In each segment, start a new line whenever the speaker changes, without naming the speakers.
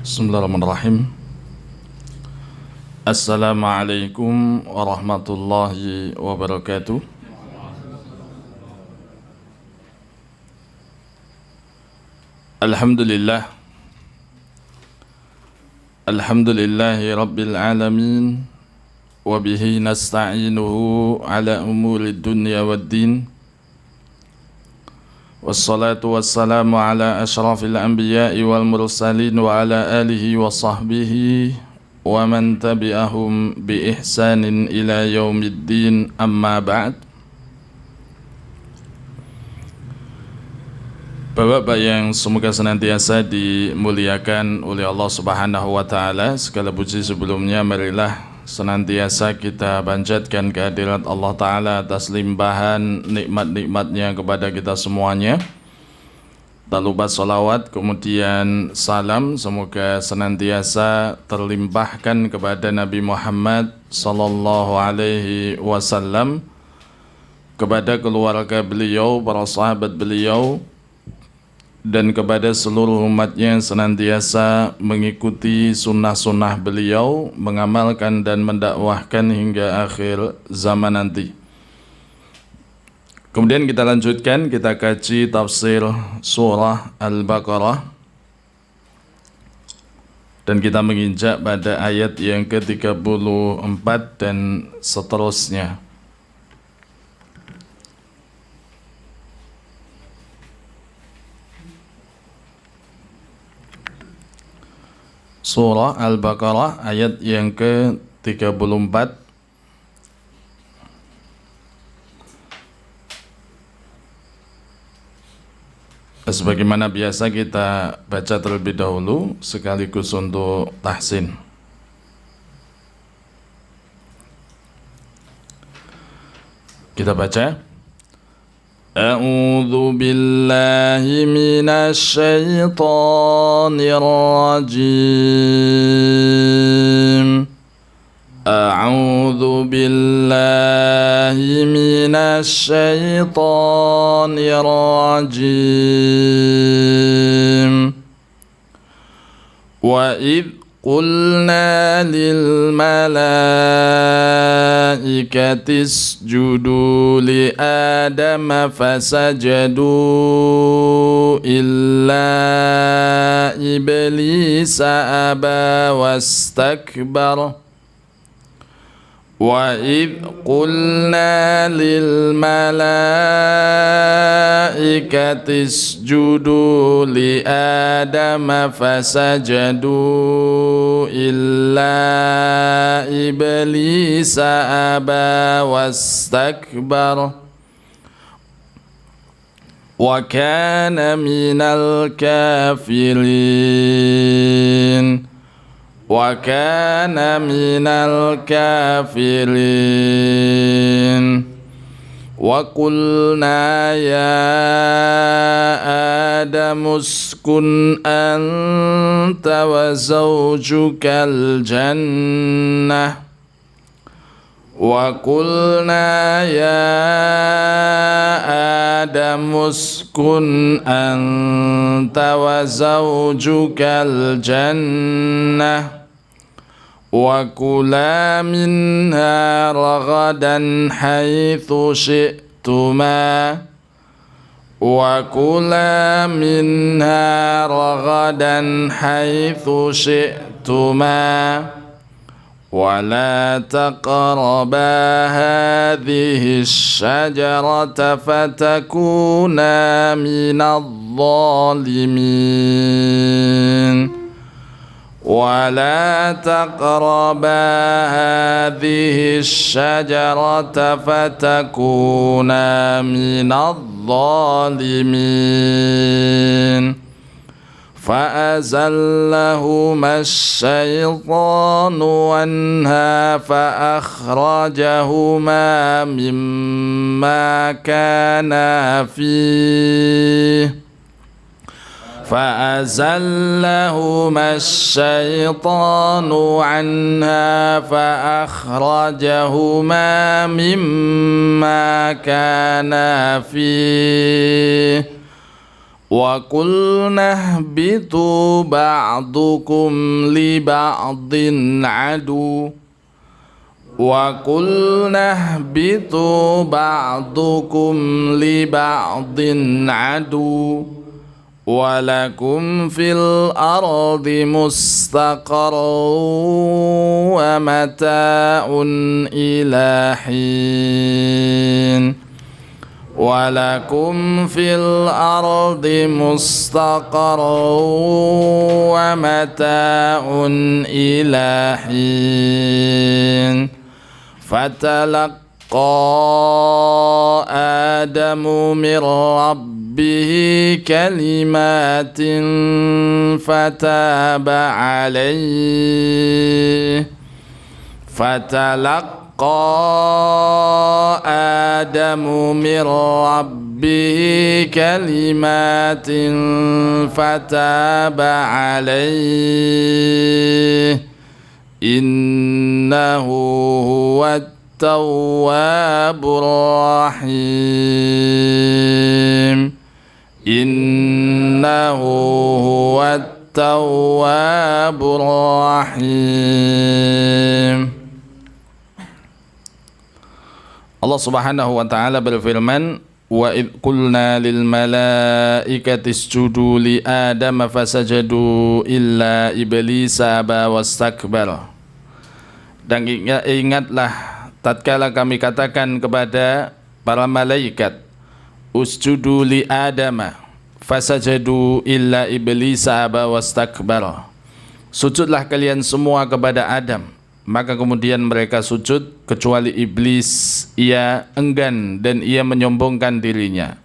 Bismillahirrahmanirrahim. Assalamualaikum warahmatullahi wabarakatuh. Alhamdulillah. Alhamdulillahi rabbil alamin. Wa bihi nasta'inuhu ala umurid dunya waddin. Wassalatu wassalamu ala ashrafil anbiya'i wal mursalin wa ala alihi wa sahbihi wa man tabi'ahum bi ihsanin ila yaumiddin, amma ba'd. Bapak-bapak yang semoga senantiasa dimuliakan oleh Allah Subhanahu wa taala, segala puji sebelumnya marilah senantiasa kita panjatkan kehadirat Allah Ta'ala atas limpahan nikmat-nikmatnya kepada kita semuanya. Tak lupa salawat kemudian salam semoga senantiasa terlimpahkan kepada Nabi Muhammad sallallahu alaihi wasallam, kepada keluarga beliau, para sahabat beliau, dan kepada seluruh umatnya yang senantiasa mengikuti sunnah-sunnah beliau, mengamalkan dan mendakwahkan hingga akhir zaman nanti. Kemudian kita lanjutkan, kita kaji tafsir surah Al-Baqarah, dan kita menginjak pada ayat yang ke-34 dan seterusnya. Surah Al-Baqarah ayat yang ke-34. Sebagaimana biasa kita baca terlebih dahulu sekaligus untuk tahsin. Kita baca. A'udzu billahi minasy syaithanir rajim. A'udzu billahi minasy syaithanir rajim. Wa idh qulna lil malaikati isjudu li adama fasajadu illa iblisa aba wastakbar. Wa idh qulna lil malaikati isjudu li adama fasajadu illa iblisa aba wastakbar wa kana minal kafirin. Wa kana minal kafirin. Wa qulna ya Adamu uskun anta wa zawjukal jannah. Wa qulna ya Adamu uskun anta wa zawjukal jannah wa kula minha ragadan haitsu syi'tuma wa kula minha ragadan haitsu syi'tuma wa la taqraba hadhihi asy-syajarata fatakuna minadh dhalimin. ولا تقربا هذه الشجرة فتكونا من الظالمين. فأزلهما الشيطان عنها فأخرجهما مما كانا فيه. فأزلهما الشيطان عنها فأخرجهما مما كانا فيه Wa qulna ihbitu ba'dukum li ba'din adu. Wa qulna ihbitu ba'dukum li ba'din adu. Walakum fil ardi mustaqarrun wa mata'un ila hin. Walakum fil ardi mustaqarrun wa mata'un ila hin. Fatalaqqa Adamu min rabbihi kalimatin fataba alayhi. Fatalaqqa Adamu min rabbihi kalimatin fataba alayhi. Innahu huwa Tawwabur Rahim. Innahu huwa Tawwabur Rahim. Allah Subhanahu wa taala berfirman, wa idh qulna lil malaikati isjudu li Adam fasajadu illa iblisa aba wastakbara. Dan ingatlah tatkala kami katakan kepada para malaikat, usjudu li Adama fasajadu illa iblisa aba wastakbara. Sujudlah kalian semua kepada Adam. Maka kemudian mereka sujud kecuali iblis, ia enggan dan ia menyombongkan dirinya.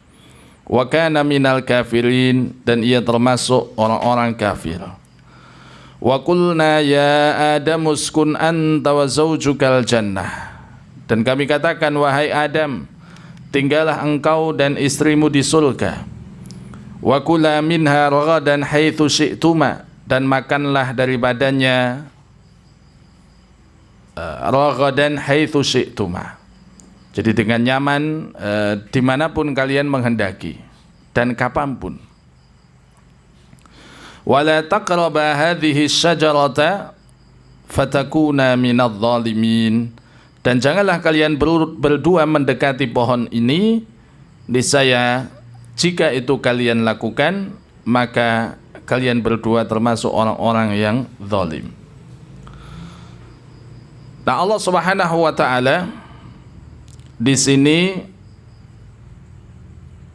Wa kana minal kafirin, dan ia termasuk orang-orang kafir. Wa qulna ya Adam uskun anta wa zawjukal jannah. Dan kami katakan, wahai Adam, tinggallah engkau dan istrimu di surga. Wa kula minha ragadan haitsu syi'tuma, dan makanlah daripadanya ragadan haitsu syi'tuma. Jadi dengan nyaman dimanapun kalian menghendaki dan kapanpun. Wala taqraba hadhihi syajarata fatakuna minadh dhalimin. Dan janganlah kalian berdua mendekati pohon ini, niscaya jika itu kalian lakukan, maka kalian berdua termasuk orang-orang yang zalim. Nah, Allah Subhanahu wa taala di sini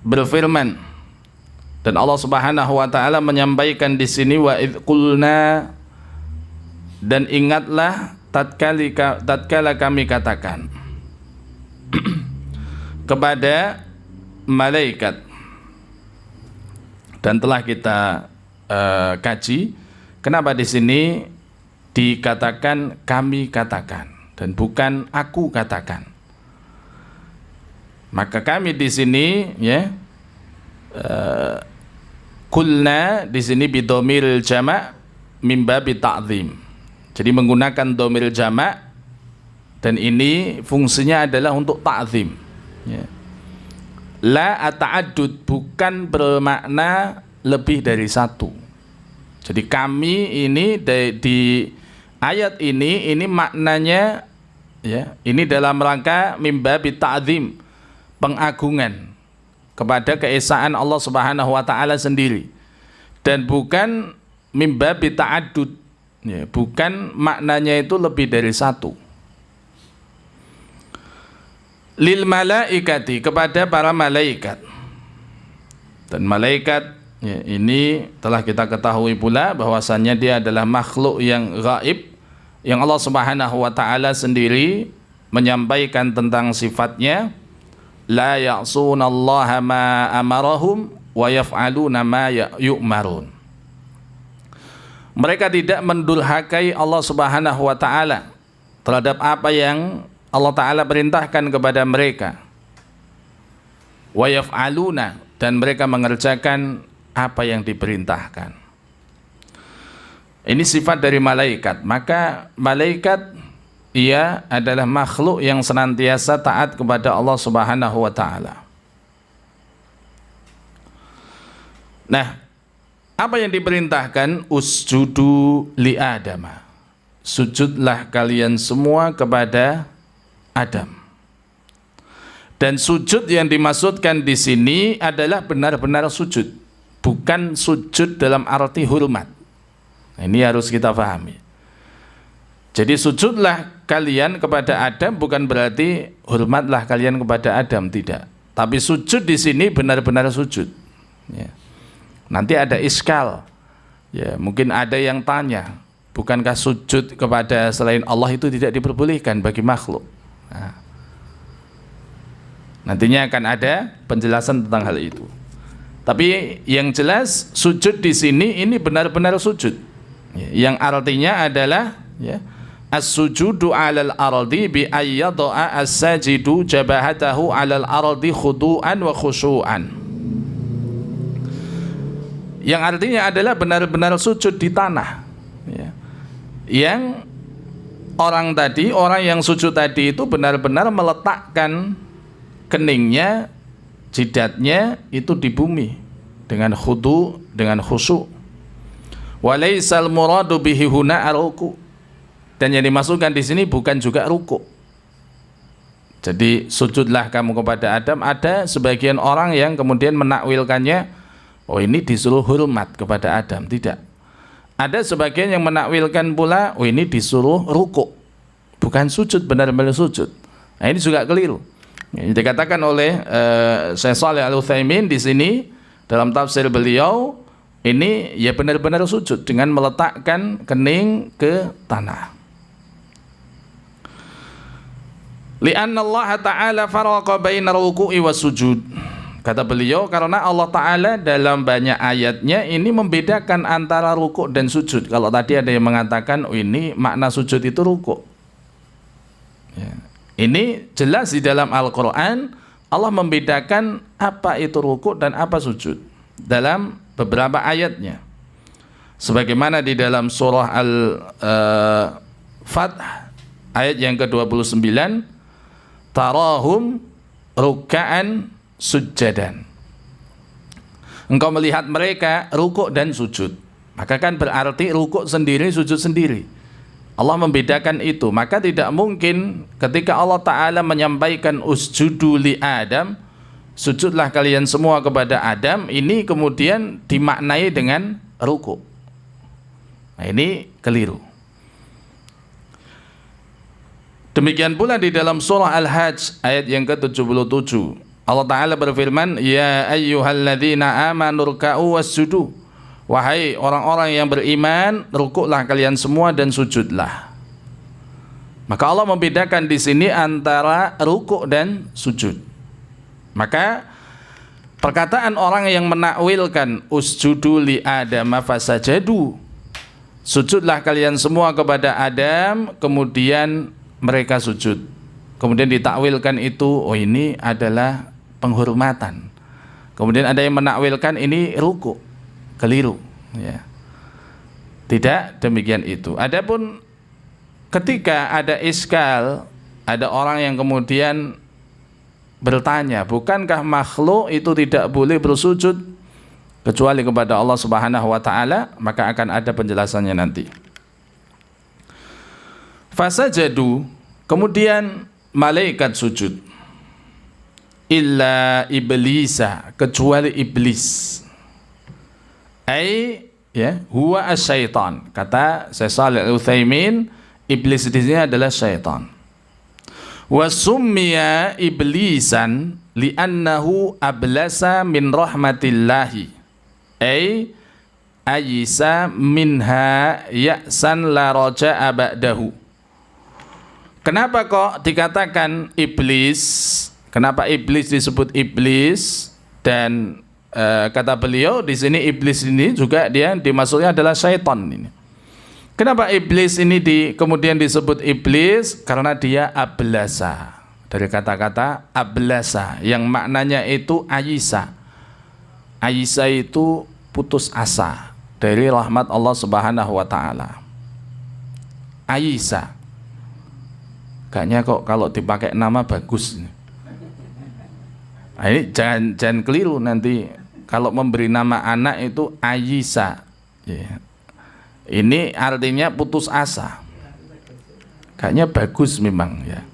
berfirman, dan Allah Subhanahu wa taala menyampaikan di sini, wa idh qulna, dan ingatlah tatkala kami katakan kepada malaikat. Dan telah kita kaji kenapa di sini dikatakan kami katakan dan bukan aku katakan. Maka kami di sini ya, kulna di sini bidomil jama' min babi ta'zim. Jadi menggunakan domir jamak, dan ini fungsinya adalah untuk ta'zim ya. La ata'addud, bukan bermakna lebih dari satu. Jadi kami ini di ayat ini maknanya ya, ini dalam rangka mimbabi ta'zim, pengagungan kepada keesaan Allah Subhanahu wa taala sendiri, dan bukan mimbabi ta'addud ya, bukan maknanya itu lebih dari satu. Lil malaikati, kepada para malaikat. Dan malaikat ya, ini telah kita ketahui pula bahwasannya dia adalah makhluk yang gaib, yang Allah Subhanahu wa taala sendiri menyampaikan tentang sifatnya, la ya'sunallaha ma amarahum wa yaf'aluna ma yu'marun. Mereka tidak mendurhakai Allah Subhanahu wa taala terhadap apa yang Allah taala perintahkan kepada mereka. Wa yaf'aluna, dan mereka mengerjakan apa yang diperintahkan. Ini sifat dari malaikat. Maka malaikat ia adalah makhluk yang senantiasa taat kepada Allah Subhanahu wa taala. Nah, apa yang diperintahkan? Usjudu li Adama. Sujudlah kalian semua kepada Adam. Dan sujud yang dimaksudkan di sini adalah benar-benar sujud, bukan sujud dalam arti hormat. Nah, ini harus kita pahami. Jadi sujudlah kalian kepada Adam bukan berarti hormatlah kalian kepada Adam, tidak. Tapi sujud di sini benar-benar sujud. Ya. Nanti ada iskal. Ya, mungkin ada yang tanya, bukankah sujud kepada selain Allah itu tidak diperbolehkan bagi makhluk? Nah, nantinya akan ada penjelasan tentang hal itu. Tapi yang jelas sujud di sini ini benar-benar sujud. Ya, yang artinya adalah ya, as-sujudu 'alal ardi bi ayyada'a as-sajidu jabahatahu 'alal ardi khudu'an wa khusyu'an. Yang artinya adalah benar-benar sujud di tanah. Ya. Yang orang yang sujud tadi itu benar-benar meletakkan keningnya, jidatnya itu di bumi dengan khudu, dengan khusyuk. Wa laisal muradu bihi huna ar-ruku'. Dan yang dimasukkan di sini bukan juga ruku'. Jadi sujudlah kamu kepada Adam, ada sebagian orang yang kemudian menakwilkannya, oh ini disuruh hormat kepada Adam. Tidak. Ada sebagian yang menakwilkan pula, oh ini disuruh ruku', bukan sujud, benar-benar sujud. Nah, ini juga keliru. Ini dikatakan oleh Syekh Shalih Al-Utsaimin di sini dalam tafsir beliau, ini ya benar-benar sujud dengan meletakkan kening ke tanah. Li'anna Allah Ta'ala faraqa baina ruku'i was sujud. Kata beliau, karena Allah Ta'ala dalam banyak ayatnya ini membedakan antara rukuk dan sujud. Kalau tadi ada yang mengatakan, oh ini makna sujud itu rukuk. Ya. Ini jelas di dalam Al-Quran, Allah membedakan apa itu rukuk dan apa sujud dalam beberapa ayatnya. Sebagaimana di dalam surah Al-Fath ayat yang ke-29, tarahum ruka'an sujjadan. Engkau melihat mereka rukuk dan sujud, maka kan berarti rukuk sendiri, sujud sendiri. Allah membedakan itu. Maka tidak mungkin ketika Allah Ta'ala menyampaikan usjudu li Adam, sujudlah kalian semua kepada Adam, ini kemudian dimaknai dengan rukuk. Nah, ini keliru. Demikian pula di dalam surah Al-Hajj ayat yang ke-77, Allah Ta'ala berfirman, ya ayyuhalladzina amanu ruka'u wasjudu. Wahai orang-orang yang beriman, rukuklah kalian semua dan sujudlah. Maka Allah membedakan di sini antara rukuk dan sujud. Maka perkataan orang yang menakwilkan usjudu li Adam fasajadu, sujudlah kalian semua kepada Adam, kemudian mereka sujud, kemudian ditakwilkan itu, oh ini adalah penghormatan. Kemudian ada yang menakwilkan ini ruku', keliru. Ya. Tidak demikian itu. Adapun ketika ada iskal, ada orang yang kemudian bertanya, bukankah makhluk itu tidak boleh bersujud kecuali kepada Allah Subhanahu wa Ta'ala? Maka akan ada penjelasannya nanti. Fasajadu, kemudian malaikat sujud, illa iblisa, kecuali iblis. Ya, huwa asyaitan. Kata Syekh Shalih Al-Utsaimin, iblis di sini adalah syaitan. Wa summiya iblisan li'annahu ablasa min rahmatillahi. Ayisa minha ya'san la raja'a ba'dahu. Kenapa kok dikatakan iblis? Kenapa iblis disebut iblis? Dan kata beliau di sini iblis ini juga dia dimaksudnya adalah syaitan ini. Kenapa iblis ini kemudian disebut iblis? Karena dia ablasa, dari kata-kata ablasa yang maknanya itu ayisa. Ayisa itu putus asa dari rahmat Allah Subhanahu wa Ta'ala. Ayisa, kayaknya kok kalau dipakai nama bagus. Nah, ini jangan keliru nanti kalau memberi nama anak itu Ayisa. Ya. Ini artinya putus asa. Kayaknya bagus memang ya.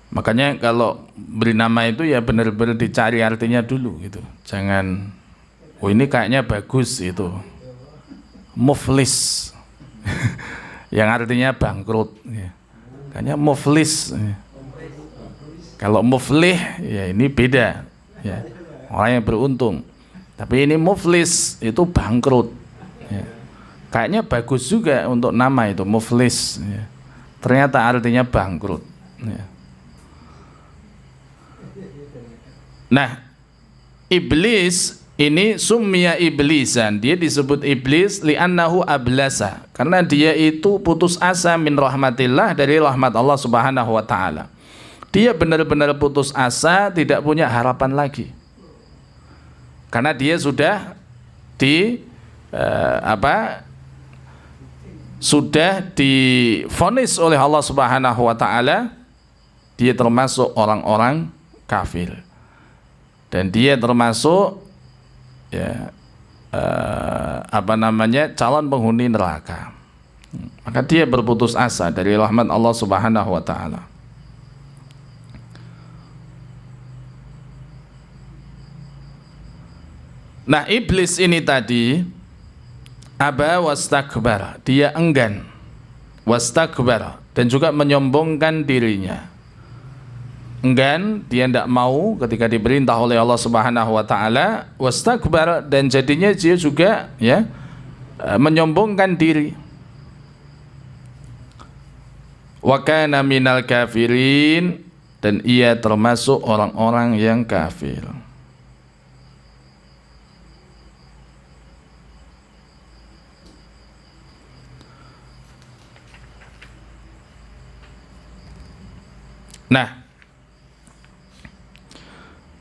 Makanya kalau beri nama itu ya benar-benar dicari artinya dulu gitu. Jangan, oh ini kayaknya bagus itu. Muflis. Yang artinya bangkrut ya. Kayaknya muflis ya. Kalau muflih ya ini beda ya. Orang yang beruntung. Tapi ini muflis itu bangkrut ya. Kayaknya bagus juga untuk nama itu muflis ya. Ternyata artinya bangkrut ya. Nah, iblis ini summiya iblisan, dia disebut iblis li'annahu ablasa, karena dia itu putus asa min rahmatillah, dari rahmat Allah Subhanahu wa taala. Dia benar-benar putus asa, tidak punya harapan lagi. Karena dia sudah sudah divonis oleh Allah Subhanahu wa taala dia termasuk orang-orang kafir. Dan dia termasuk ya calon penghuni neraka. Maka dia berputus asa dari rahmat Allah Subhanahu wa taala. Nah, iblis ini tadi aba wastakbar, dia enggan, wastakbar, dan juga menyombongkan dirinya. Enggan, dia tidak mau ketika diperintah oleh Allah Subhanahu wa taala, wastakbar, dan jadinya dia juga ya menyombongkan diri. Wa kana minal kafirin, dan ia termasuk orang-orang yang kafir. Nah,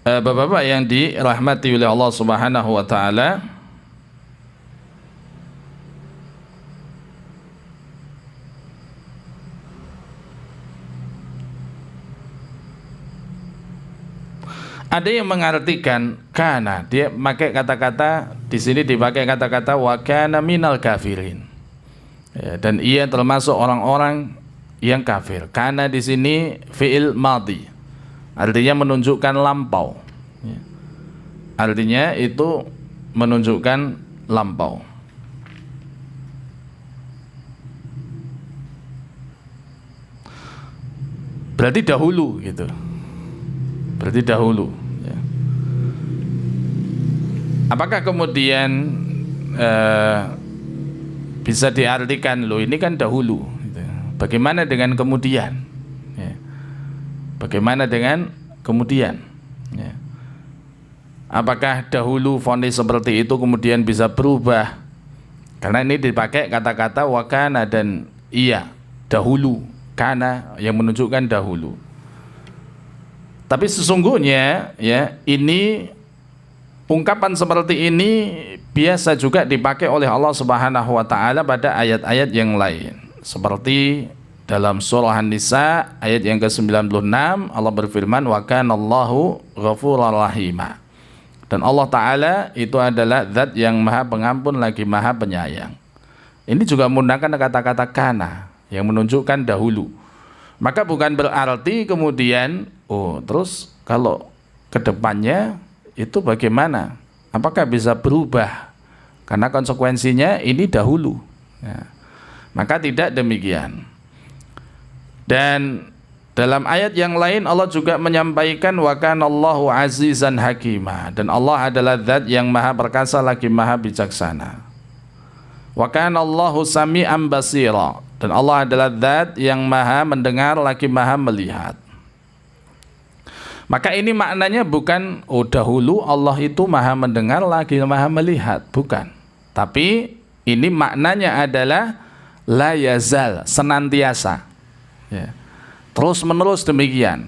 Bapak-bapak yang dirahmati oleh Allah Subhanahu wa taala, ada yang mengartikan kana, dia pakai kata-kata di sini, dipakai kata-kata wa kana minal kafirin. Ya, dan ia termasuk orang-orang yang kafir. Kana di sini fi'il madhi. Artinya menunjukkan lampau ya. Artinya itu menunjukkan lampau. Berarti dahulu gitu. Berarti dahulu ya. Apakah kemudian bisa diartikan loh ini kan dahulu gitu. Bagaimana dengan kemudian? Bagaimana dengan kemudian? Ya. Apakah dahulu vonis seperti itu kemudian bisa berubah? Karena ini dipakai kata-kata wakana dan iya, dahulu, kana yang menunjukkan dahulu. Tapi sesungguhnya ya ini ungkapan seperti ini biasa juga dipakai oleh Allah Subhanahu wa taala pada ayat-ayat yang lain. Seperti dalam surah An-Nisa ayat yang ke-96 Allah berfirman wa kanallahu ghafurur rahima, dan Allah Ta'ala itu adalah zat yang maha pengampun lagi maha penyayang. Ini juga menggunakan kata-kata kana yang menunjukkan dahulu. Maka bukan berarti kemudian terus kalau kedepannya itu bagaimana, apakah bisa berubah, karena konsekuensinya ini dahulu ya. Maka tidak demikian. Dan dalam ayat yang lain Allah juga menyampaikan wa kanallahu azizan hakima, dan Allah adalah zat yang maha perkasa lagi maha bijaksana. Wa kanallahu sami'an basira, dan Allah adalah zat yang maha mendengar lagi maha melihat. Maka ini maknanya bukan dahulu Allah itu maha mendengar lagi maha melihat, bukan. Tapi ini maknanya adalah la yazal, senantiasa ya, terus menerus demikian.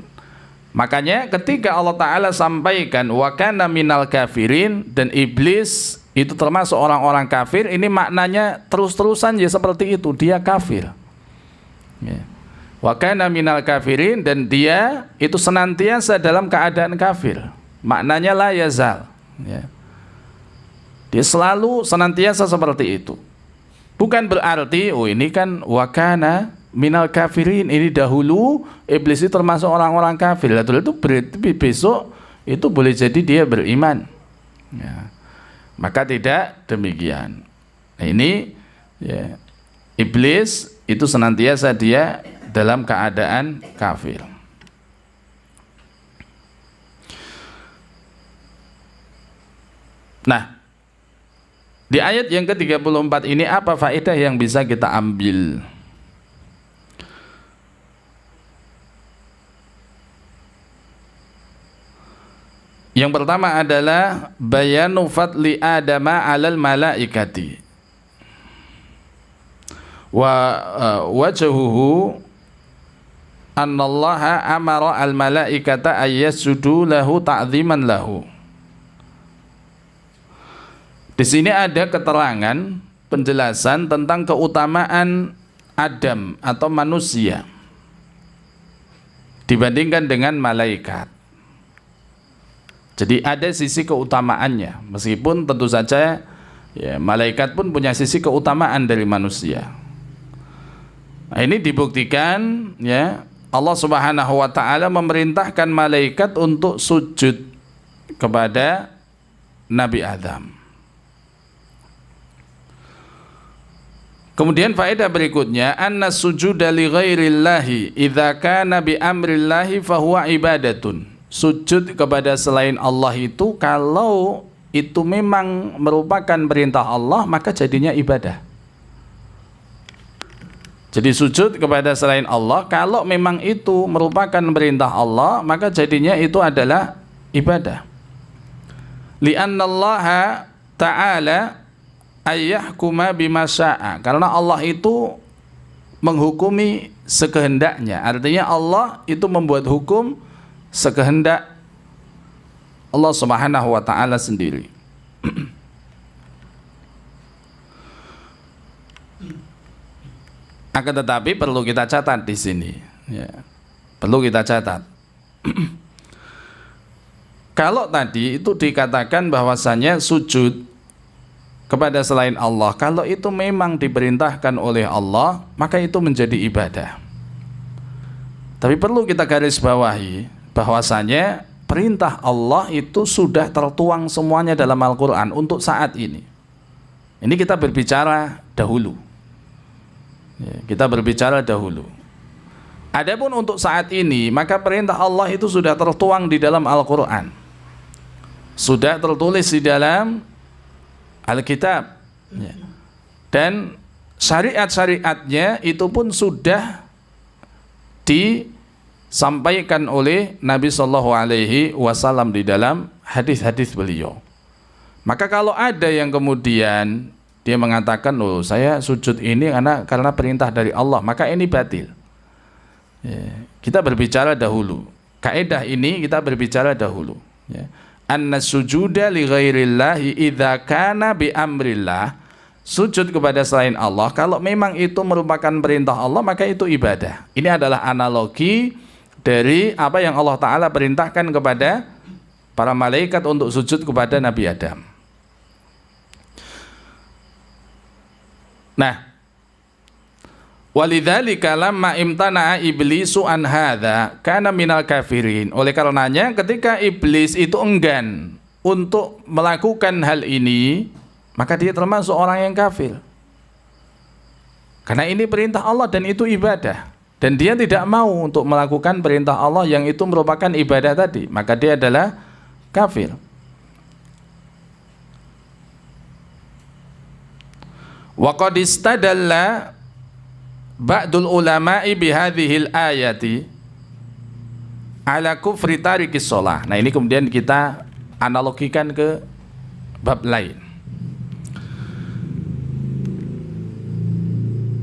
Makanya ketika Allah Ta'ala sampaikan wa kana minal kafirin, dan iblis itu termasuk orang-orang kafir, ini maknanya terus-terusan ya seperti itu, dia kafir ya. Wa kana minal kafirin, dan dia itu senantiasa dalam keadaan kafir. Maknanya la yazal, ya. Dia selalu senantiasa seperti itu. Bukan berarti ini kan wa kana minal kafirin, ini dahulu iblis itu termasuk orang-orang kafir. Lalu itu berarti besok itu boleh jadi dia beriman, ya. Maka tidak demikian. Nah, ini ya, iblis itu senantiasa dia dalam keadaan kafir. Nah, di ayat yang ke-34 ini apa faedah yang bisa kita ambil? Yang pertama adalah bayanu fadli Adama 'alal malaikati wa wajhuhu annallaha amara al malaikata ayyasjudu lahu ta'ziman lahu. Di sini ada keterangan penjelasan tentang keutamaan Adam atau manusia dibandingkan dengan malaikat. Jadi ada sisi keutamaannya, meskipun tentu saja ya, malaikat pun punya sisi keutamaan dari manusia. Nah, ini dibuktikan ya, Allah Subhanahu wa taala memerintahkan malaikat untuk sujud kepada Nabi Adam. Kemudian faedah berikutnya, anna sujuda li ghairillahi idza kana bi amrillahi fahuwa ibadatun. Sujud kepada selain Allah itu kalau itu memang merupakan perintah Allah, maka jadinya ibadah. Jadi sujud kepada selain Allah kalau memang itu merupakan perintah Allah, maka jadinya itu adalah ibadah. Li'annallaha ta'ala ayyahkuma bima syaa, karena Allah itu menghukumi sekehendaknya. Artinya Allah itu membuat hukum sekehendak Allah Subhanahu wa taala sendiri. Akan tetapi perlu kita catat di sini, ya. Perlu kita catat. Kalau tadi itu dikatakan bahwasanya sujud kepada selain Allah, kalau itu memang diperintahkan oleh Allah, maka itu menjadi ibadah. Tapi perlu kita garis bawahi bahwasanya perintah Allah itu sudah tertuang semuanya dalam Al-Quran untuk saat ini. Ini kita berbicara dahulu, ya, kita berbicara dahulu. Adapun untuk saat ini, maka perintah Allah itu sudah tertuang di dalam Al-Quran, sudah tertulis di dalam Alkitab, ya. Dan syariat-syariatnya itu pun sudah disampaikan oleh Nabi Shallallahu Alaihi Wasallam di dalam hadis-hadis beliau. Maka kalau ada yang kemudian dia mengatakan, oh saya sujud ini karena perintah dari Allah, maka ini batil. Ya, kita berbicara dahulu. Kaidah ini kita berbicara dahulu. Ya. Anna sujuda li ghairillahi idza kana bi amrillah. Sujud kepada selain Allah kalau memang itu merupakan perintah Allah, maka itu ibadah. Ini adalah analogi dari apa yang Allah Ta'ala perintahkan kepada para malaikat untuk sujud kepada Nabi Adam. Nah, walidzalika lamma imtana'a iblisu an hadza kana minal kafirin. Oleh karenanya ketika iblis itu enggan untuk melakukan hal ini, maka dia termasuk orang yang kafir. Karena ini perintah Allah dan itu ibadah, dan dia tidak mau untuk melakukan perintah Allah yang itu merupakan ibadah tadi, maka dia adalah kafir. Wa qad istadalla ba'dul ulama'i bihadhil ayati ala kufri tarikis shalah. Nah, ini kemudian kita analogikan ke bab lain.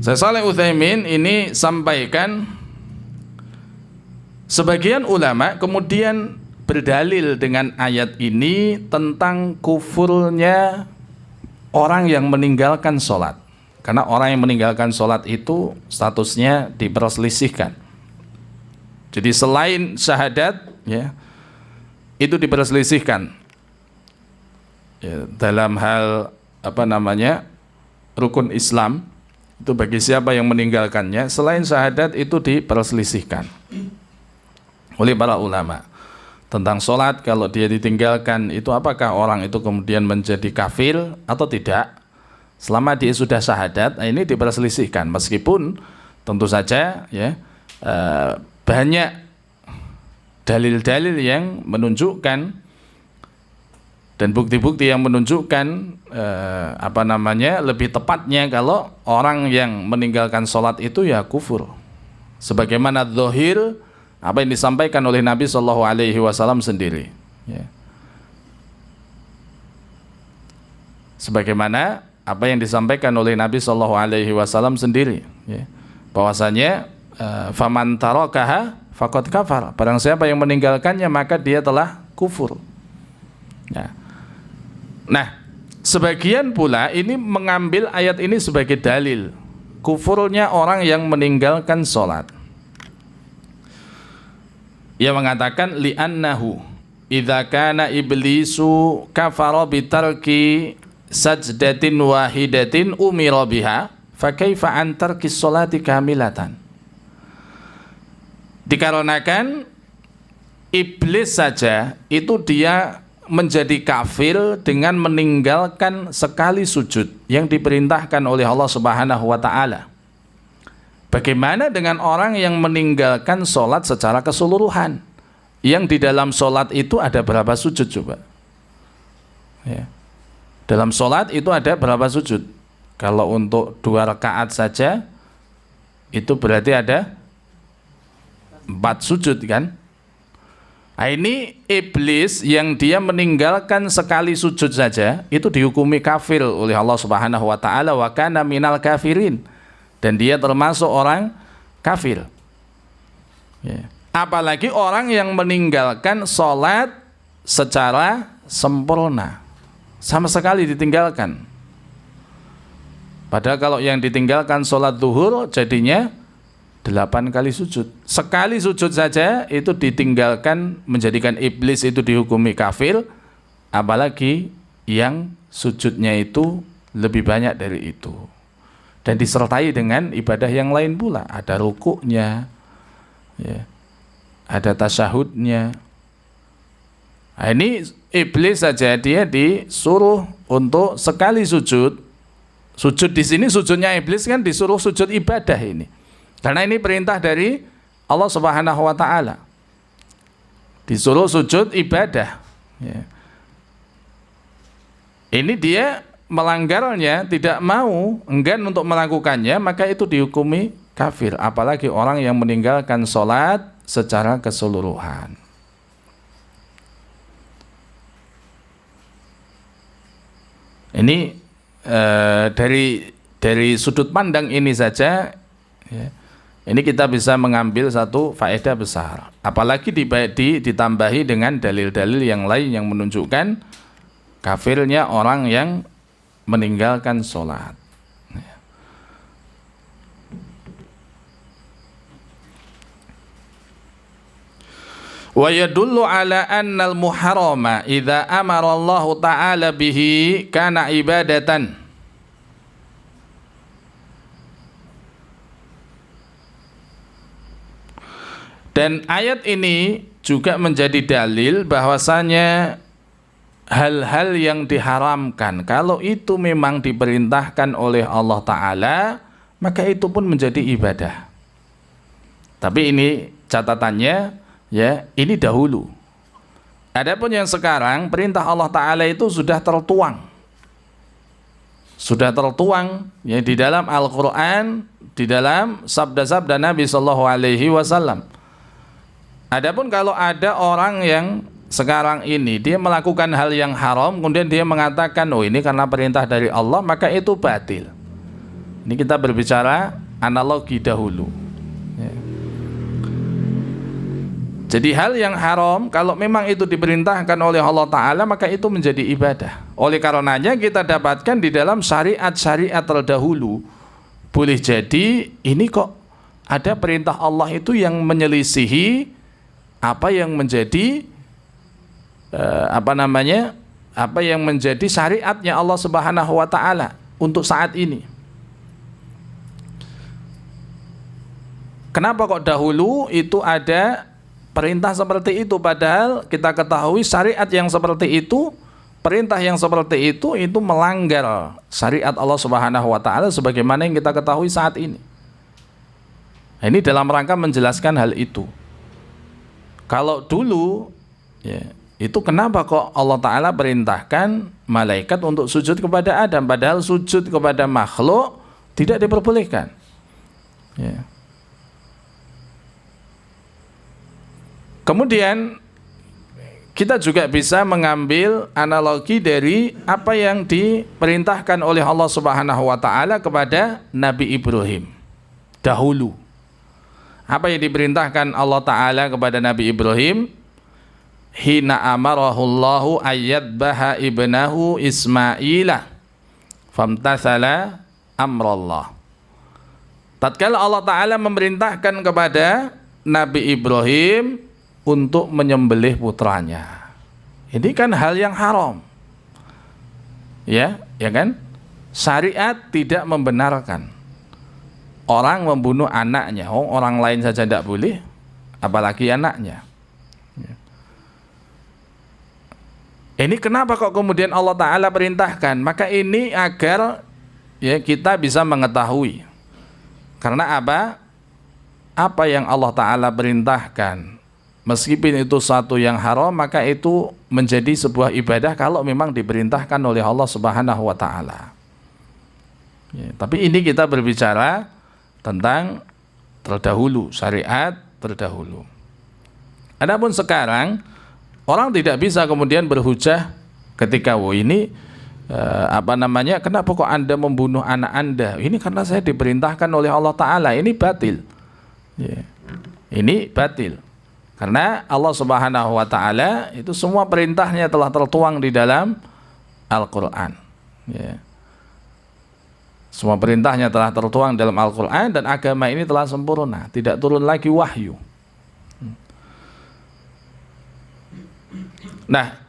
Syekh Shalih Utsaimin ini sampaikan sebagian ulama kemudian berdalil dengan ayat ini tentang kufurnya orang yang meninggalkan sholat. Karena orang yang meninggalkan sholat itu statusnya diperselisihkan. Jadi selain syahadat, ya, itu diperselisihkan ya, dalam hal rukun Islam itu bagi siapa yang meninggalkannya. Selain syahadat itu diperselisihkan oleh para ulama tentang sholat. Kalau dia ditinggalkan itu apakah orang itu kemudian menjadi kafir atau tidak? Selama dia sudah syahadat, ini diperselisihkan. Meskipun tentu saja ya banyak dalil-dalil yang menunjukkan dan bukti-bukti yang menunjukkan lebih tepatnya kalau orang yang meninggalkan sholat itu ya kufur. Sebagaimana zahir apa yang disampaikan oleh Nabi SAW sendiri. Ya. Sebagaimana apa yang disampaikan oleh Nabi SAW sendiri, ya, bahwasanya faman tarakaha faqad kafar, barang siapa yang meninggalkannya maka dia telah kufur. Nah, sebagian pula ini mengambil ayat ini sebagai dalil kufurnya orang yang meninggalkan sholat. Ia mengatakan li'annahu idza kana iblisu kafara bitarki sajdatin wahidatin umira biha fa kaifa an tarki sholati kamilatan. Dikarenakan iblis saja itu dia menjadi kafir dengan meninggalkan sekali sujud yang diperintahkan oleh Allah Subhanahu wa taala. Bagaimana dengan orang yang meninggalkan sholat secara keseluruhan? Yang di dalam sholat itu ada berapa sujud coba? Ya. Dalam sholat itu ada berapa sujud? Kalau untuk 2 rakaat saja itu berarti ada 4 sujud kan? Nah, ini iblis yang dia meninggalkan sekali sujud saja itu dihukumi kafir oleh Allah Subhanahu wa taala, wa kana minal kafirin, dan dia termasuk orang kafir. Ya. Apalagi orang yang meninggalkan sholat secara sempurna, sama sekali ditinggalkan. Padahal kalau yang ditinggalkan sholat zuhur jadinya 8 kali sujud. Sekali sujud saja itu ditinggalkan, menjadikan iblis itu dihukumi kafir. Apalagi yang sujudnya itu lebih banyak dari itu. Dan disertai dengan ibadah yang lain pula. Ada rukuknya, ya, ada tasyahudnya. Nah, ini iblis saja dia disuruh untuk sekali sujud. Sujud di sini sujudnya iblis kan disuruh sujud ibadah ini. Karena ini perintah dari Allah Subhanahu wa taala. Disuruh sujud ibadah. Ya. Ini dia melanggarnya, tidak mau, enggan untuk melakukannya, maka itu dihukumi kafir. Apalagi orang yang meninggalkan sholat secara keseluruhan. Ini dari sudut pandang ini saja, ya, ini kita bisa mengambil satu faedah besar. Apalagi ditambahi dengan dalil-dalil yang lain yang menunjukkan kafirnya orang yang meninggalkan sholat. Wa yadullu ala annal muharrama idza amara Allah ta'ala bihi kana ibadatan. Dan ayat ini juga menjadi dalil bahwasanya hal-hal yang diharamkan kalau itu memang diperintahkan oleh Allah Ta'ala, maka itu pun menjadi ibadah. Tapi ini catatannya, ya, ini dahulu. Adapun yang sekarang, perintah Allah Ta'ala itu sudah tertuang. Sudah tertuang ya, di dalam Al-Quran, di dalam sabda-sabda Nabi SAW. Adapun kalau ada orang yang sekarang ini dia melakukan hal yang haram, kemudian dia mengatakan, oh ini karena perintah dari Allah, maka itu batil. Ini kita berbicara analogi dahulu. Ya. Jadi hal yang haram kalau memang itu diperintahkan oleh Allah Ta'ala, maka itu menjadi ibadah. Oleh karenanya kita dapatkan di dalam syariat-syariat terdahulu, boleh jadi ini kok ada perintah Allah itu yang menyelisihi apa yang menjadi apa yang menjadi syariatnya Allah Subhanahu wa taala untuk saat ini. Kenapa kok dahulu itu ada perintah seperti itu, padahal kita ketahui syariat yang seperti itu, perintah yang seperti itu melanggar syariat Allah Subhanahu wa taala sebagaimana yang kita ketahui saat ini. Nah, ini dalam rangka menjelaskan hal itu. Kalau dulu ya, itu kenapa kok Allah Ta'ala perintahkan malaikat untuk sujud kepada Adam, padahal sujud kepada makhluk tidak diperbolehkan ya. Kemudian kita juga bisa mengambil analogi dari apa yang diperintahkan oleh Allah Subhanahu wa taala kepada Nabi Ibrahim dahulu. Apa yang diperintahkan Allah Ta'ala kepada Nabi Ibrahim? Hina amarahullahu ayyadbaha ibnahu Ismailah famtathala amrallah. Tatkala Allah Ta'ala memerintahkan kepada Nabi Ibrahim untuk menyembelih putranya. Ini kan hal yang haram. Ya kan? Syariat tidak membenarkan orang membunuh anaknya. Orang lain saja tidak boleh, apalagi anaknya. Ini kenapa kok kemudian Allah Ta'ala perintahkan? Maka ini agar ya kita bisa mengetahui. Karena apa? Apa yang Allah Ta'ala perintahkan, meskipun itu satu yang haram, maka itu menjadi sebuah ibadah kalau memang diperintahkan oleh Allah Subhanahu wa taala. Ya, tapi ini kita berbicara tentang terdahulu, syariat terdahulu. Adapun sekarang orang tidak bisa kemudian berhujah ketika ini kenapa kok Anda membunuh anak Anda? Ini karena saya diperintahkan oleh Allah Ta'ala. Ini batil ya. Ini batil. Karena Allah Subhanahu wa taala itu semua perintahnya telah tertuang di dalam Al-Qur'an. Ya. Semua perintahnya telah tertuang dalam Al-Qur'an dan agama ini telah sempurna, tidak turun lagi wahyu. Nah,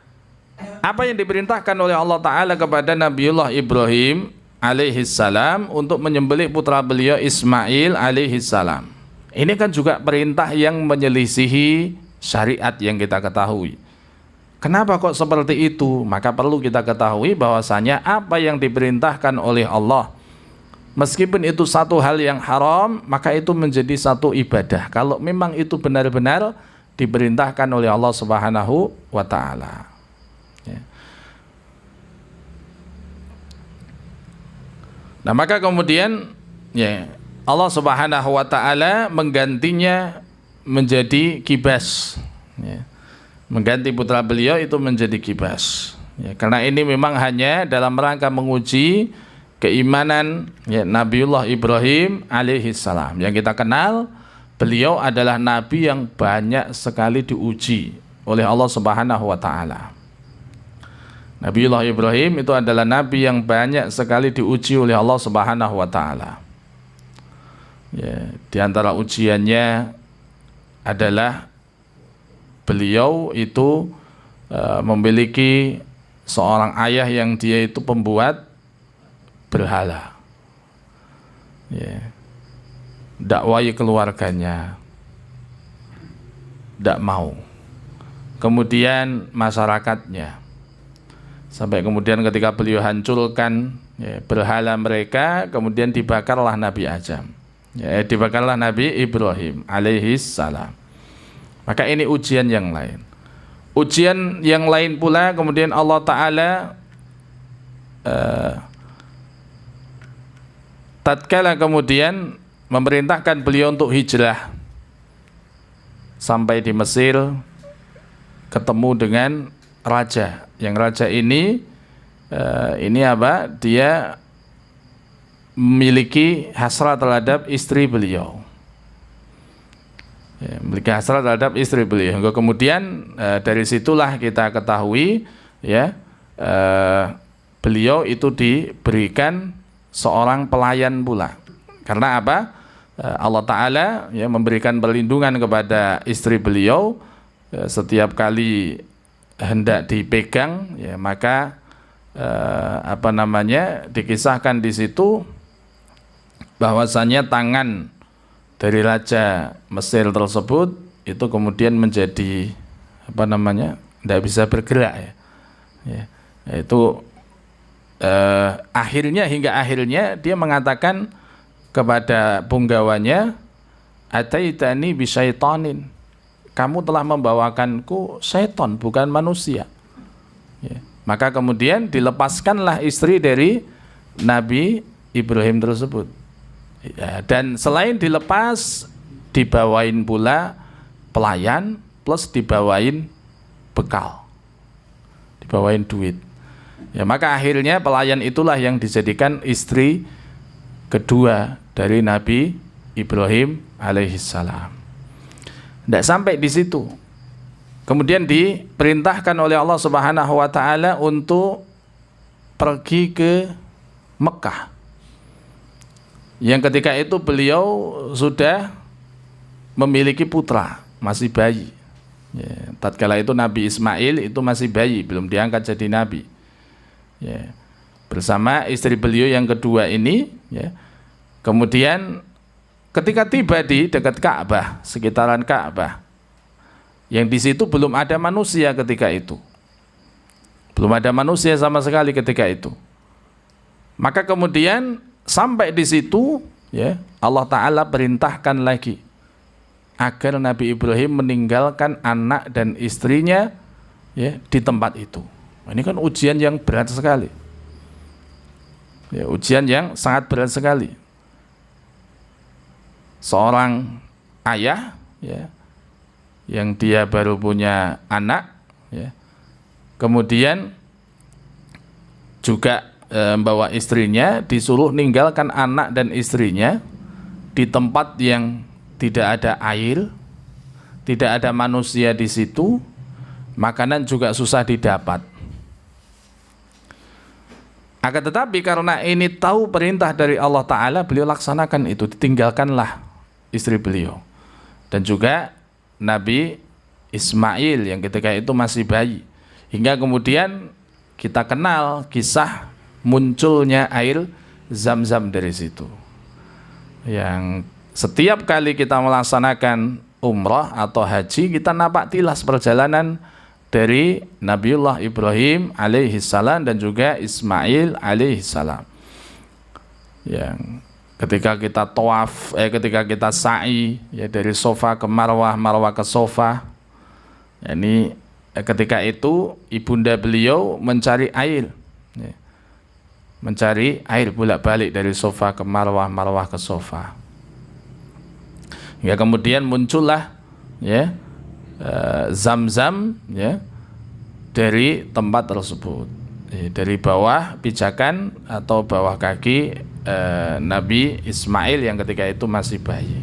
apa yang diperintahkan oleh Allah Ta'ala kepada Nabiullah Ibrahim alaihissalam untuk menyembelih putra beliau Ismail alaihissalam, ini kan juga perintah yang menyelisihi syariat yang kita ketahui. Kenapa kok seperti itu? Maka perlu kita ketahui bahwasanya apa yang diperintahkan oleh Allah, meskipun itu satu hal yang haram, maka itu menjadi satu ibadah kalau memang itu benar-benar diperintahkan oleh Allah Subhanahu wa taala. Ya. Nah, maka kemudian ya Allah Subhanahu wa taala menggantinya menjadi kibas. Ya. Mengganti putra beliau itu menjadi kibas. Ya, karena ini memang hanya dalam rangka menguji keimanan ya, Nabiullah Ibrahim alaihissalam. Yang kita kenal, beliau adalah nabi yang banyak sekali diuji oleh Allah Subhanahu wa taala. Nabiullah Ibrahim itu adalah nabi yang banyak sekali diuji oleh Allah Subhanahu wa taala. Ya, di antara ujiannya adalah beliau itu memiliki seorang ayah yang dia itu pembuat berhala. Ya. Dakwai keluarganya tidak mau. Kemudian masyarakatnya, sampai kemudian ketika beliau hancurkan ya, berhala mereka, kemudian dibakarlah Nabi Adam. Ya, dibakarlah Nabi Ibrahim alaihissalam. Maka ini ujian yang lain. Ujian yang lain pula kemudian Allah Ta'ala tatkala kemudian memerintahkan beliau untuk hijrah sampai di Mesir, ketemu dengan raja. Yang raja ini dia memiliki hasrat terhadap istri beliau. Ya, memiliki hasrat terhadap istri beliau. Kemudian dari situlah kita ketahui ya beliau itu diberikan seorang pelayan pula. Karena apa? Allah Ta'ala ya memberikan perlindungan kepada istri beliau setiap kali hendak dipegang ya maka dikisahkan di situ bahwasanya tangan dari Raja Mesir tersebut itu kemudian menjadi tidak bisa bergerak ya. Itu hingga akhirnya dia mengatakan kepada punggawanya, ataitani bisyaitanin, kamu telah membawakanku syaitan bukan manusia ya. Maka kemudian dilepaskanlah istri dari Nabi Ibrahim tersebut ya, dan selain dilepas dibawain pula pelayan plus dibawain bekal, dibawain duit ya. Maka akhirnya pelayan itulah yang dijadikan istri kedua dari Nabi Ibrahim alaihissalam. Tidak sampai di situ, kemudian diperintahkan oleh Allah Subhanahu wa Ta'ala untuk pergi ke Mekah, yang ketika itu beliau sudah memiliki putra, masih bayi ya. Tatkala itu Nabi Ismail itu masih bayi, belum diangkat jadi nabi ya, bersama istri beliau yang kedua ini ya. Kemudian ketika tiba di dekat Ka'bah, sekitaran Ka'bah, yang di situ belum ada manusia ketika itu, belum ada manusia sama sekali ketika itu. Maka kemudian sampai di situ ya, Allah Ta'ala perintahkan lagi agar Nabi Ibrahim meninggalkan anak dan istrinya ya di tempat itu. Ini kan ujian yang berat sekali ya, ujian yang sangat berat sekali. Seorang ayah ya, yang dia baru punya anak ya, kemudian juga membawa istrinya, disuruh ninggalkan anak dan istrinya di tempat yang tidak ada air, tidak ada manusia di situ, makanan juga susah didapat. Akan tetapi karena ini tahu perintah dari Allah Ta'ala, beliau laksanakan itu, ditinggalkanlah istri beliau. Dan juga Nabi Ismail yang ketika itu masih bayi. Hingga kemudian kita kenal kisah munculnya air Zam-Zam dari situ. Yang setiap kali kita melaksanakan umrah atau haji, kita napak tilas perjalanan dari Nabiullah Ibrahim alaihissalam dan juga Ismail alaihissalam. Yang ketika kita tawaf, ketika kita sa'i ya, dari Sofa ke Marwah, Marwah ke Sofa, ya, ini ketika itu ibunda beliau mencari air ya, mencari air bolak-balik dari Sofa ke Marwah, Marwah ke Sofa. Hingga kemudian muncullah ya Zam-Zam ya dari tempat tersebut, dari bawah pijakan atau bawah kaki Nabi Ismail yang ketika itu masih bayi.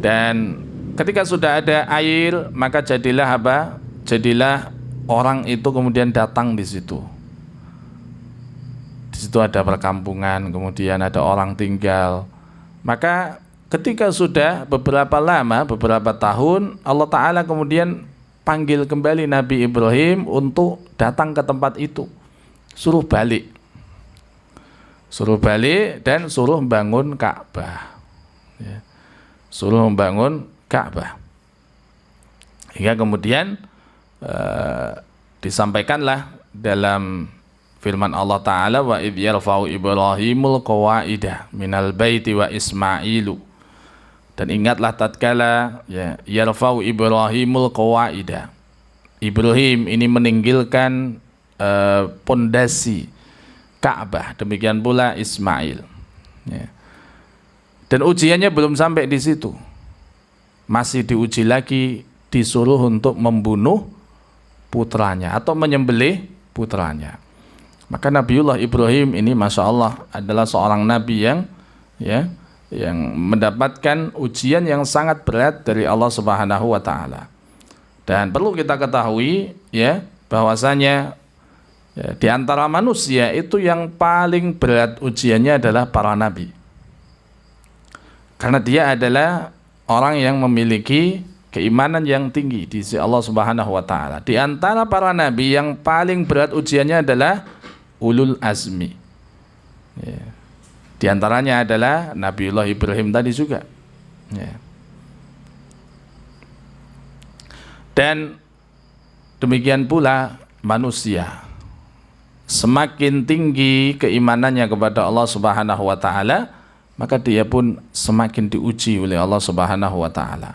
Dan ketika sudah ada air, maka jadilah apa? Jadilah orang itu kemudian datang di situ. Di situ ada perkampungan, kemudian ada orang tinggal. Maka ketika sudah beberapa lama, beberapa tahun, Allah Ta'ala kemudian panggil kembali Nabi Ibrahim untuk datang ke tempat itu, suruh balik dan suruh membangun Ka'bah ya. Suruh membangun Ka'bah. Hingga kemudian disampaikanlah dalam firman Allah Ta'ala, wa idh yarfa'u Ibrahimul qawaidah minal baiti wa Ismailu. Dan ingatlah tatkala ya yarfa'u Ibrahimul qawaidah, Ibrahim ini meninggikan pondasi Ka'bah, demikian pula Ismail ya. Dan ujiannya belum sampai di situ, masih diuji lagi, disuruh untuk membunuh putranya atau menyembelih putranya. Maka Nabiullah Ibrahim ini Masya Allah adalah seorang nabi yang mendapatkan ujian yang sangat berat dari Allah Subhanahu wa Ta'ala. Dan perlu kita ketahui ya bahwasanya ya, di antara manusia itu yang paling berat ujiannya adalah para nabi. Karena dia adalah orang yang memiliki keimanan yang tinggi di sisi Allah Subhanahu wa taala. Di antara para nabi yang paling berat ujiannya adalah ulul azmi. Ya. Di antaranya adalah Nabiullah Ibrahim tadi juga. Ya. Dan demikian pula manusia. Semakin tinggi keimanannya kepada Allah Subhanahu wa taala, maka dia pun semakin diuji oleh Allah Subhanahu wa taala.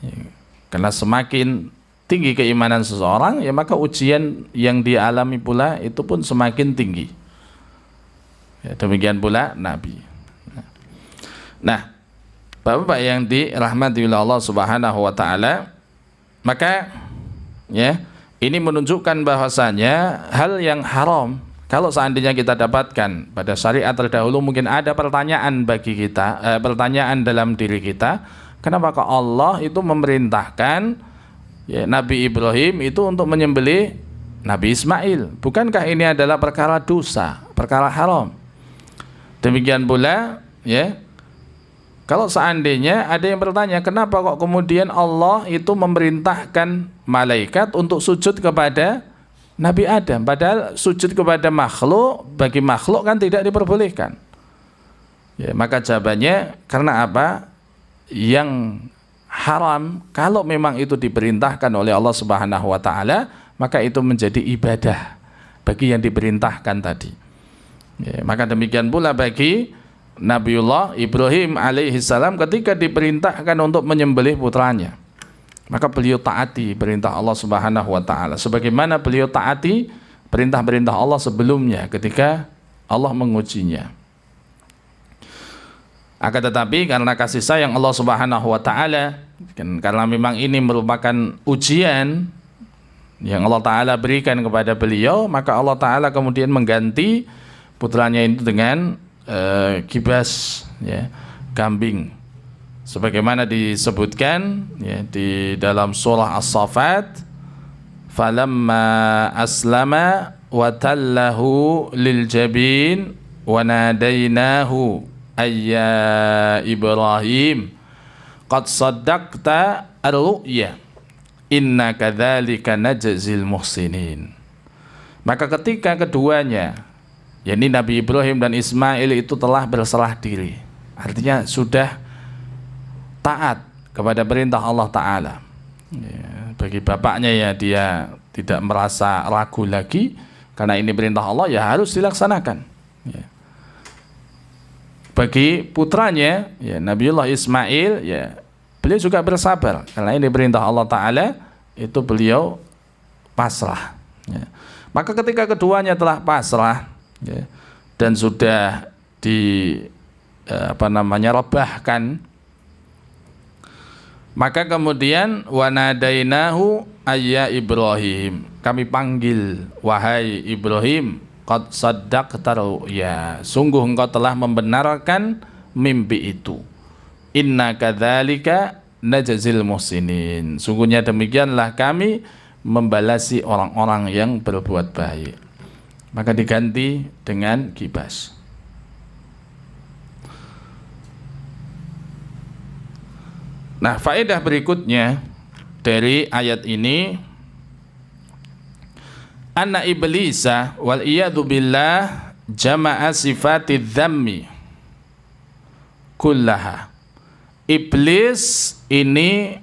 Ya. Karena semakin tinggi keimanan seseorang, ya maka ujian yang dia alami pula itu pun semakin tinggi. Ya, demikian pula Nabi. Nah, Bapak-bapak yang dirahmati oleh Allah Subhanahu wa taala, maka ya, ini menunjukkan bahwasanya hal yang haram kalau seandainya kita dapatkan pada syariat terdahulu, mungkin ada pertanyaan bagi kita, pertanyaan dalam diri kita, kenapa kok Allah itu memerintahkan ya, Nabi Ibrahim itu untuk menyembelih Nabi Ismail? Bukankah ini adalah perkara dosa, perkara haram? Demikian pula ya, kalau seandainya ada yang bertanya, kenapa kok kemudian Allah itu memerintahkan malaikat untuk sujud kepada Nabi Adam, padahal sujud kepada makhluk, bagi makhluk kan tidak diperbolehkan. Ya, maka jawabannya karena apa? Yang haram kalau memang itu diperintahkan oleh Allah Subhanahu wa taala, maka itu menjadi ibadah bagi yang diperintahkan tadi. Ya, maka demikian pula bagi Nabiullah Ibrahim alaihissalam ketika diperintahkan untuk menyembelih putranya, maka beliau taati perintah Allah Subhanahu wa taala sebagaimana beliau taati perintah-perintah Allah sebelumnya ketika Allah mengujinya. Akan tetapi karena kasih sayang Allah Subhanahu wa taala, karena memang ini merupakan ujian yang Allah taala berikan kepada beliau, maka Allah taala kemudian mengganti putranya itu dengan kibas ya, kambing, sebagaimana disebutkan ya, di dalam surah As-Saffat, falamma aslama wa tallahu lil jabin wa nadainahu ayya Ibrahim qad saddaqta ar-ru'ya inna kadzalika najzil muhsinin. Maka ketika keduanya, yakni Nabi Ibrahim dan Ismail itu telah berserah diri, artinya sudah taat kepada perintah Allah Ta'ala ya, bagi bapaknya ya dia tidak merasa ragu lagi, karena ini perintah Allah ya harus dilaksanakan ya. Bagi putranya ya, Nabiullah Ismail ya, beliau juga bersabar karena ini perintah Allah Ta'ala, itu beliau pasrah ya. Maka ketika keduanya telah pasrah ya, dan sudah rebahkan, maka kemudian wanadainahu ayya Ibrahim, kami panggil wahai Ibrahim, qad saddaqta ru'ya, sungguh engkau telah membenarkan mimpi itu, inna kadzalika najzil muhsinin, sungguhnya demikianlah kami membalasi orang-orang yang berbuat baik. Maka diganti dengan kibas. Nah, faedah berikutnya dari ayat ini, anna iblisa wal iyadu billah jama'a sifati dzammi kullaha. Iblis ini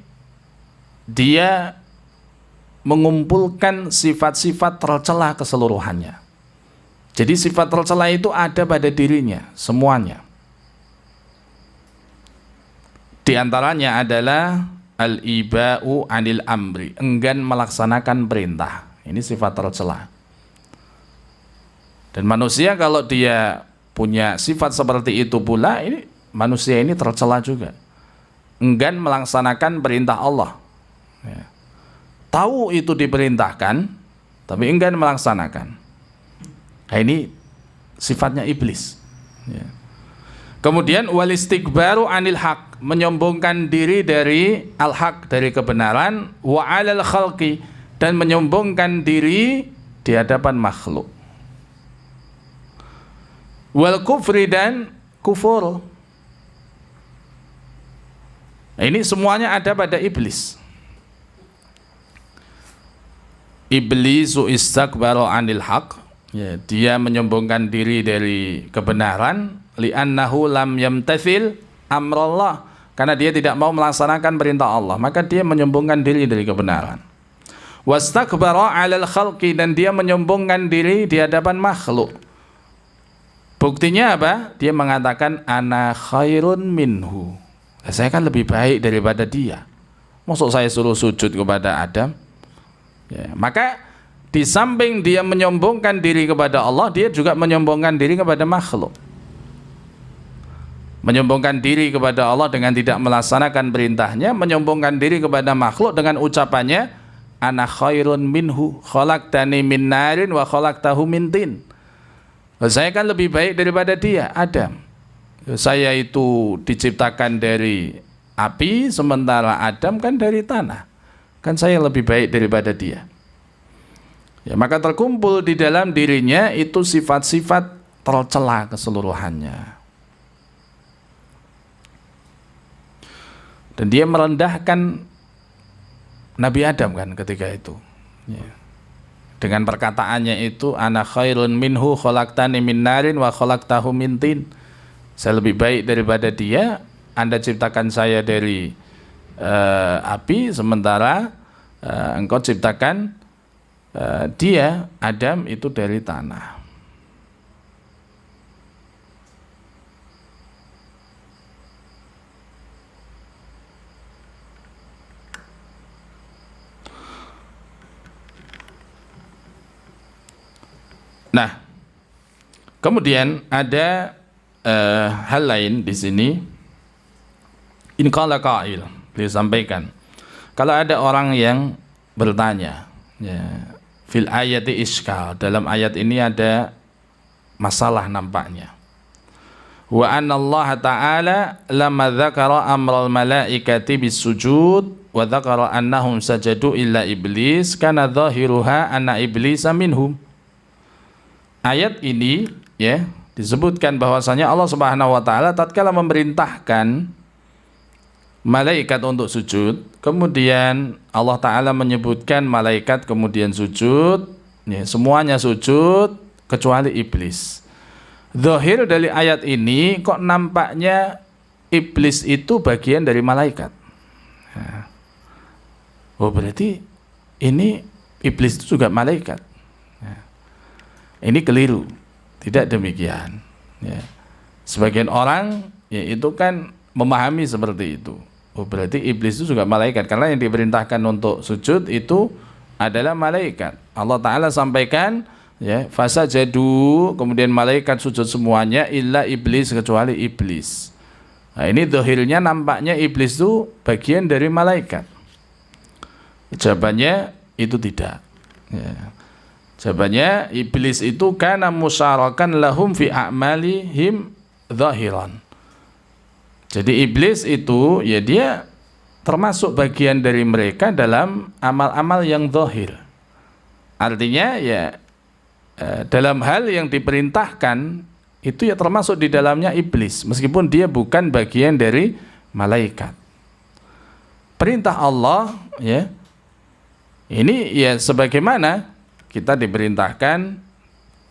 dia mengumpulkan sifat-sifat tercela keseluruhannya. Jadi sifat tercela itu ada pada dirinya semuanya. Di antaranya adalah al-iba'u anil amri, enggan melaksanakan perintah. Ini sifat tercela. Dan manusia kalau dia punya sifat seperti itu pula, ini manusia ini tercela juga. Enggan melaksanakan perintah Allah. Ya. Tahu itu diperintahkan, tapi enggan melaksanakan. Nah, ini sifatnya iblis ya. Kemudian wal istikbaru anil haq, menyombongkan diri dari al-haq, dari kebenaran, wa alal khalqi, dan menyombongkan diri di hadapan makhluk, wal kufri, dan kufur Ini semuanya ada pada iblis. Iblisu istakbara 'anil haq, ya, dia menyombongkan diri dari kebenaran, li'annahu lam yamtathil amrallah, karena dia tidak mau melaksanakan perintah Allah, maka dia menyombongkan diri dari kebenaran. Wastakbara 'alal khalqi, dan dia menyombongkan diri di hadapan makhluk. Buktinya apa? Dia mengatakan ana khairun minhu. Saya kan lebih baik daripada dia. Maksud saya suruh sujud kepada Adam? Ya, maka di samping dia menyombongkan diri kepada Allah, dia juga menyombongkan diri kepada makhluk. Menyombongkan diri kepada Allah dengan tidak melaksanakan perintahnya, menyombongkan diri kepada makhluk dengan ucapannya ana khairun minhu khalaqtani min narin wa khalaqtahu min tin. Saya kan lebih baik daripada dia, Adam. Saya itu diciptakan dari api, sementara Adam kan dari tanah. Kan saya lebih baik daripada dia. Ya, maka terkumpul di dalam dirinya itu sifat-sifat tercela keseluruhannya. Dan dia merendahkan Nabi Adam kan ketika itu. Ya. Dengan perkataannya itu ana khairun minhu khalaqtani min narin wa khalaqtahu min tin. Saya lebih baik daripada dia, Anda ciptakan saya dari api, sementara engkau ciptakan dia, Adam, itu dari tanah. Nah, kemudian ada hal lain di sini. In qala qa'il, disampaikan, kalau ada orang yang bertanya, ya, fil ayati iskal, dalam ayat ini ada masalah nampaknya. Wa anna Allah ta'ala lamma dzakara amral malaikati bisujud wa dzakara annahum sajadu illa iblis kana dhahiruha anna iblisa minhum. Ayat ini, ya, disebutkan bahwasanya Allah Subhanahu wa taala tatkala memerintahkan malaikat untuk sujud, kemudian Allah Ta'ala menyebutkan malaikat kemudian sujud, ya, semuanya sujud kecuali iblis. Zahir dari ayat ini kok nampaknya iblis itu bagian dari malaikat. Ya. Oh, berarti ini iblis itu juga malaikat. Ya. Ini keliru, tidak demikian. Ya. Sebagian orang, ya, itu kan memahami seperti itu. Oh, berarti iblis itu juga malaikat, karena yang diperintahkan untuk sujud itu adalah malaikat. Allah Ta'ala sampaikan, ya, fasajadu, kemudian malaikat sujud semuanya illa iblis, kecuali iblis. Nah, ini zahirnya nampaknya iblis itu bagian dari malaikat. Jawabannya itu tidak. Ya. Jawabannya iblis itu kana musyarakan lahum fi a'malihim zahiran. Jadi iblis itu, ya, dia termasuk bagian dari mereka dalam amal-amal yang zahir. Artinya, ya, dalam hal yang diperintahkan itu ya termasuk di dalamnya iblis, meskipun dia bukan bagian dari malaikat. Perintah Allah, ya, ini ya sebagaimana kita diperintahkan,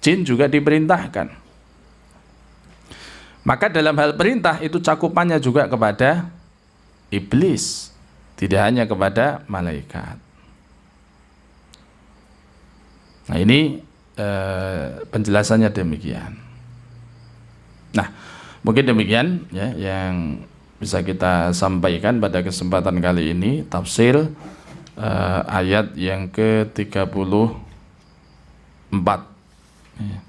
jin juga diperintahkan. Maka dalam hal perintah itu cakupannya juga kepada iblis, tidak hanya kepada malaikat. Nah, ini penjelasannya demikian. Nah, mungkin demikian, ya, yang bisa kita sampaikan pada kesempatan kali ini, tafsir ayat yang ke-34. Ya.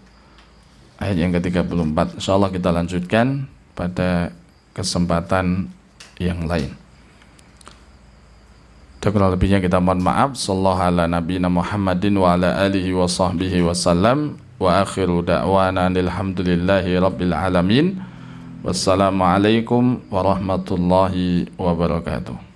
Ayat yang ke-34. Insyaallah kita lanjutkan pada kesempatan yang lain. Kurang lebihnya kita mohon maaf. Sallallahu ala nabiyina Muhammadin wa ala alihi wa sahbihi wasallam. Wa akhiru da'wana alhamdulillahi rabbil alamin. Wassalamualaikum warahmatullahi wabarakatuh.